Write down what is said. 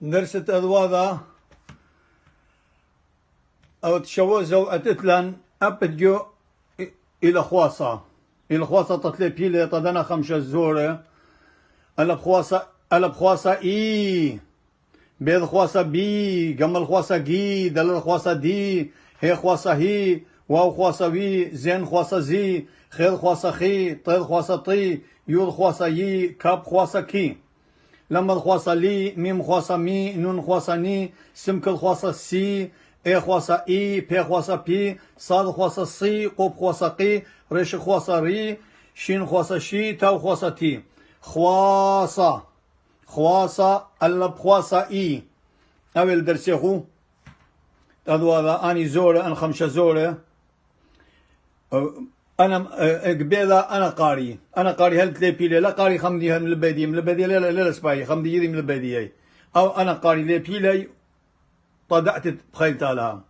درست أذواذا أو تشوزو أتتلن أبدجو إلى خواصة تطلي بيلي تدنا خمسة زورة ألب خواصة إي بيض خواصة بي جمل خواصة جي دلل خواصة دي هي خواصة هي واو خواصة وي زين خواصة زي خيل خواصة خي طيل خواصة طي يود خواصة يي كاب خواصة كي لما الخواصة لي ميم خواصة مي نون خواصة ني سمك الخواصة سي اي خواصة اي بي خواصة بي صاد خواصة صي قوب خواصة قي ريش خواصة ري شين خواصة شي تاو خواصة تي خواصة ألب خواصة اي أول درسيخو هذا هذا أني زورة أنا خمسة زورة أنا قبيلة أنا قاري هل تلي بيلي لا قاري خمدي من البدية لا سباي خمدي من البدية أو أنا قاري لي بيلي طدعت بخيلتها لها